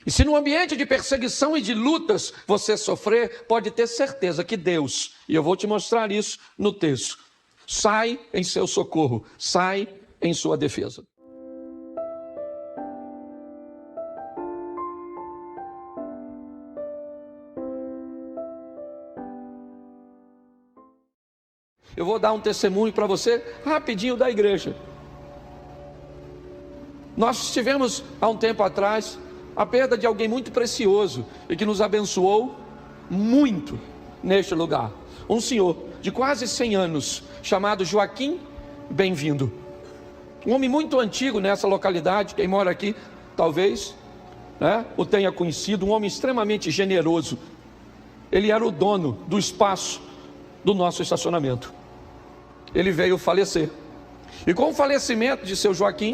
E se no ambiente de perseguição e de lutas você sofrer, pode ter certeza que Deus, e eu vou te mostrar isso no texto, sai em seu socorro, sai em sua defesa. Eu vou dar um testemunho para você rapidinho da igreja. Nós tivemos há um tempo atrás a perda de alguém muito precioso e que nos abençoou muito neste lugar. Um senhor de quase 100 anos, chamado Joaquim Bem-vindo. Um homem muito antigo nessa localidade, quem mora aqui talvez o tenha conhecido, um homem extremamente generoso. Ele era o dono do espaço do nosso estacionamento. Ele veio falecer. E com o falecimento de seu Joaquim,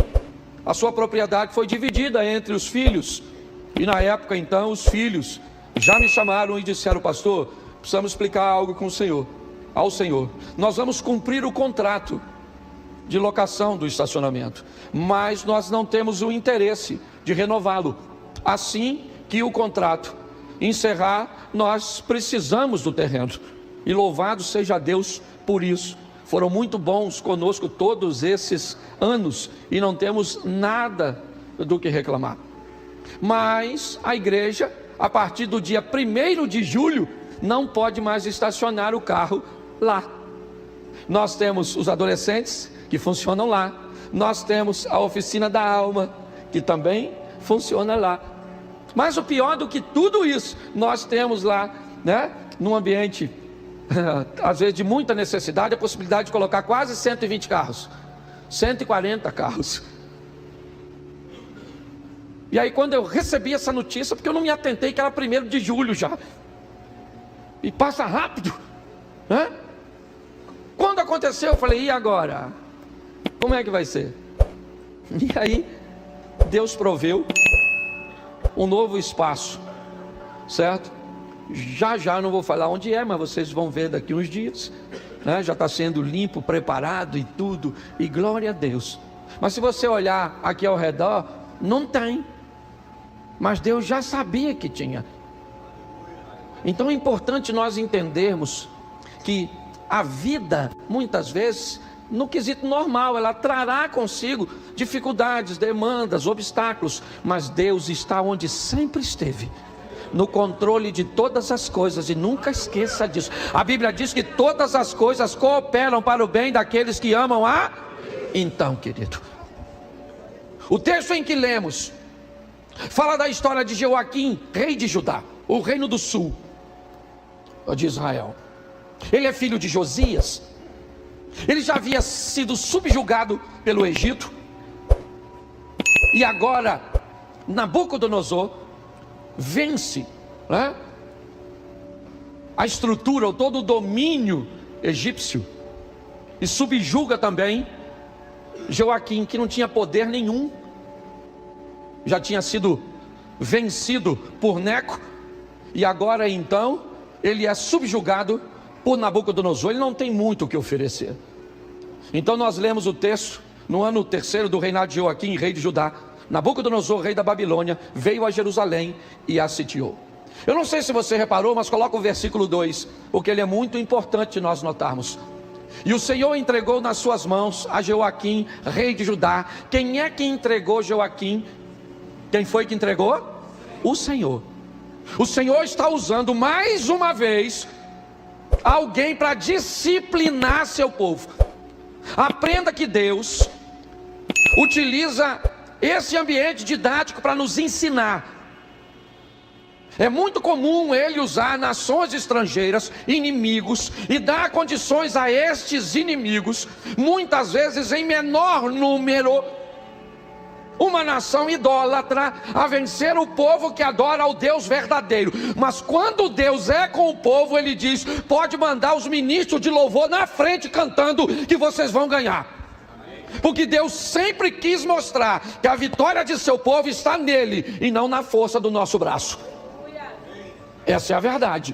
a sua propriedade foi dividida entre os filhos. E na época então os filhos já me chamaram e disseram: pastor, precisamos explicar algo com o senhor, ao senhor. Nós vamos cumprir o contrato de locação do estacionamento, mas nós não temos o interesse de renová-lo. Assim que o contrato encerrar, nós precisamos do terreno. E louvado seja Deus por isso. Foram muito bons conosco todos esses anos e não temos nada do que reclamar. Mas a igreja, a partir do dia 1º de julho, não pode mais estacionar o carro lá. Nós temos os adolescentes que funcionam lá. Nós temos a oficina da alma, que também funciona lá. Mas o pior do que tudo isso, nós temos lá, num ambiente às vezes de muita necessidade, a possibilidade de colocar quase 120 carros, 140 carros. E aí quando eu recebi essa notícia, porque eu não me atentei que era 1º de julho já, e passa rápido, Quando aconteceu, eu falei: e agora? Como é que vai ser? E aí Deus proveu um novo espaço, certo? Já não vou falar onde é, mas vocês vão ver daqui uns dias, já está sendo limpo, preparado e tudo, e glória a Deus. Mas se você olhar aqui ao redor, não tem, mas Deus já sabia que tinha. Então é importante nós entendermos que a vida, muitas vezes, no quesito normal, ela trará consigo dificuldades, demandas, obstáculos, mas Deus está onde sempre esteve, no controle de todas as coisas, e nunca esqueça disso. A Bíblia diz que todas as coisas cooperam para o bem daqueles que amam a... Então, querido, o texto em que lemos fala da história de Joaquim, rei de Judá, o reino do sul de Israel. Ele é filho de Josias. Ele já havia sido subjugado pelo Egito, e agora Nabucodonosor vence a estrutura, ou todo o domínio egípcio, e subjuga também Joaquim, que não tinha poder nenhum, já tinha sido vencido por Neco, e agora então ele é subjugado por Nabucodonosor. Ele não tem muito o que oferecer. Então nós lemos o texto: no ano 3º do reinado de Joaquim, rei de Judá, Nabucodonosor, rei da Babilônia, veio a Jerusalém e a sitiou. Eu não sei se você reparou, mas coloca o versículo 2, porque ele é muito importante nós notarmos. E o Senhor entregou nas suas mãos a Joaquim, rei de Judá. Quem é que entregou Joaquim? Quem foi que entregou? O Senhor. O Senhor está usando mais uma vez alguém para disciplinar seu povo. Aprenda que Deus utiliza esse ambiente didático para nos ensinar. É muito comum ele usar nações estrangeiras, inimigos, e dar condições a estes inimigos, muitas vezes em menor número, uma nação idólatra, a vencer o povo que adora ao Deus verdadeiro. Mas quando Deus é com o povo, ele diz: pode mandar os ministros de louvor na frente cantando, que vocês vão ganhar. Porque Deus sempre quis mostrar que a vitória de seu povo está nele, e não na força do nosso braço. Essa é a verdade.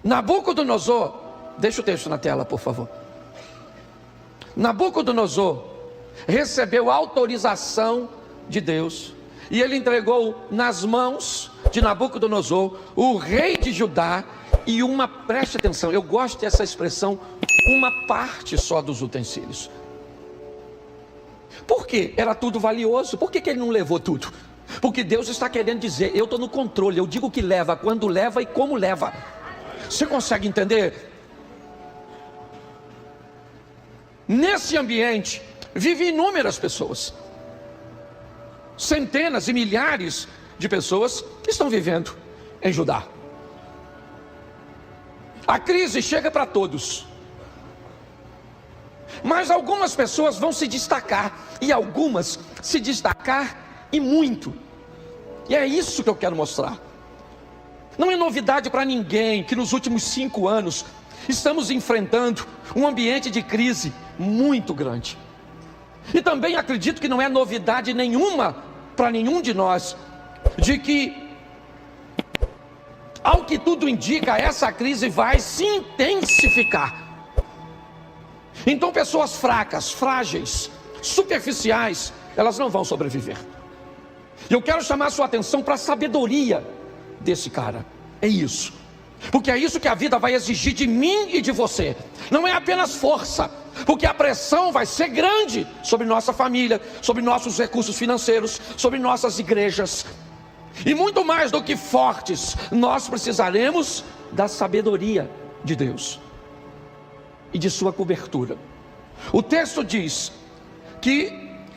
Nabucodonosor, deixa o texto na tela, por favor. Nabucodonosor recebeu autorização de Deus e ele entregou nas mãos de Nabucodonosor, o rei de Judá, e preste atenção, eu gosto dessa expressão, uma parte só dos utensílios. Por quê? Era tudo valioso. Por que ele não levou tudo? Porque Deus está querendo dizer, eu estou no controle, eu digo o que leva, quando leva e como leva. Você consegue entender? Nesse ambiente vivem inúmeras pessoas, centenas e milhares de pessoas estão vivendo em Judá. A crise chega para todos, mas algumas pessoas vão se destacar, e algumas se destacar e muito. E é isso que eu quero mostrar. Não é novidade para ninguém que nos últimos 5 anos estamos enfrentando um ambiente de crise muito grande. E também acredito que não é novidade nenhuma para nenhum de nós, de que, ao que tudo indica, essa crise vai se intensificar. Então pessoas fracas, frágeis, superficiais, elas não vão sobreviver. E eu quero chamar a sua atenção para a sabedoria desse cara. É isso. Porque é isso que a vida vai exigir de mim e de você. Não é apenas força, porque a pressão vai ser grande sobre nossa família, sobre nossos recursos financeiros, sobre nossas igrejas. E muito mais do que fortes, nós precisaremos da sabedoria de Deus e de sua cobertura. O texto diz que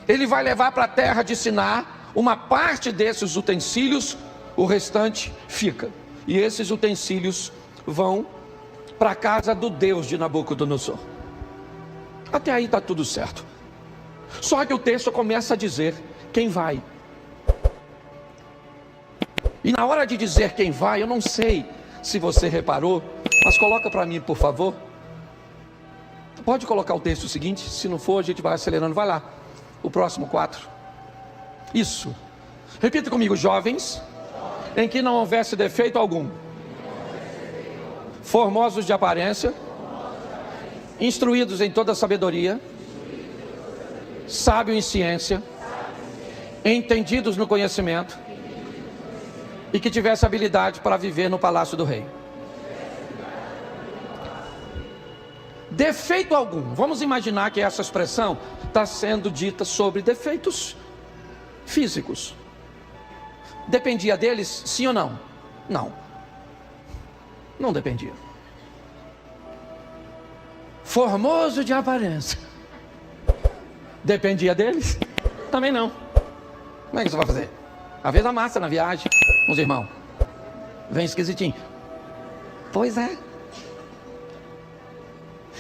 ele vai levar para a terra de Siná uma parte desses utensílios, o restante fica. E esses utensílios vão para a casa do Deus de Nabucodonosor. Até aí está tudo certo. Só que o texto começa a dizer quem vai. E na hora de dizer quem vai, eu não sei se você reparou, mas coloca para mim, por favor. Pode colocar o texto seguinte, se não for a gente vai acelerando, vai lá. O próximo 4. Isso. Repita comigo: jovens, em que não houvesse defeito algum, formosos de aparência, instruídos em toda sabedoria, sábios em ciência, entendidos no conhecimento, e que tivesse habilidade para viver no palácio do rei. Defeito algum. Vamos imaginar que essa expressão está sendo dita sobre defeitos físicos. Dependia deles, sim ou não? Não. Não dependia. Formoso de aparência. Dependia deles? Também não. Como é que você vai fazer? A vez da massa na viagem, meus irmãos. Vem esquisitinho. Pois é.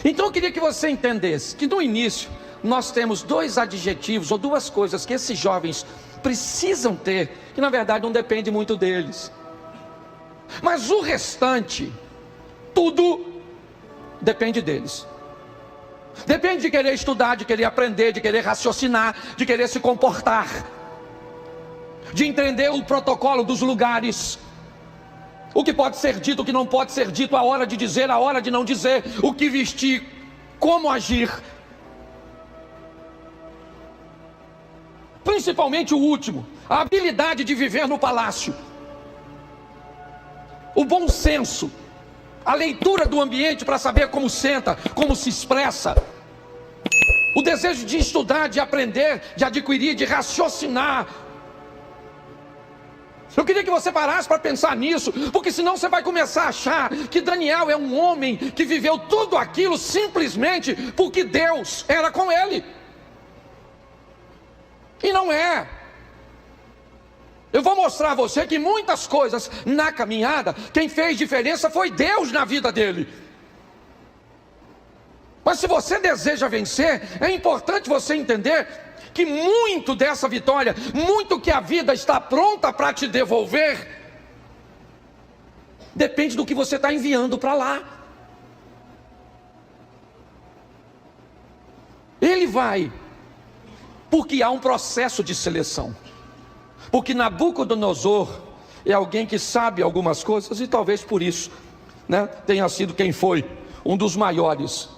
Então eu queria que você entendesse que no início nós temos 2 adjetivos ou 2 coisas que esses jovens precisam ter, que na verdade não depende muito deles. Mas o restante, tudo depende deles. Depende de querer estudar, de querer aprender, de querer raciocinar, de querer se comportar, de entender o protocolo dos lugares, o que pode ser dito, o que não pode ser dito, a hora de dizer, a hora de não dizer, o que vestir, como agir. Principalmente o último, a habilidade de viver no palácio, o bom senso, a leitura do ambiente para saber como senta, como se expressa, o desejo de estudar, de aprender, de adquirir, de raciocinar. Eu queria que você parasse para pensar nisso, porque senão você vai começar a achar que Daniel é um homem que viveu tudo aquilo simplesmente porque Deus era com ele. E não é. Eu vou mostrar a você que muitas coisas na caminhada, quem fez diferença foi Deus na vida dele. Mas se você deseja vencer, é importante você entender que muito dessa vitória, muito que a vida está pronta para te devolver, depende do que você está enviando para lá. Ele vai, porque há um processo de seleção. Porque Nabucodonosor é alguém que sabe algumas coisas, e talvez por isso, tenha sido quem foi, um dos maiores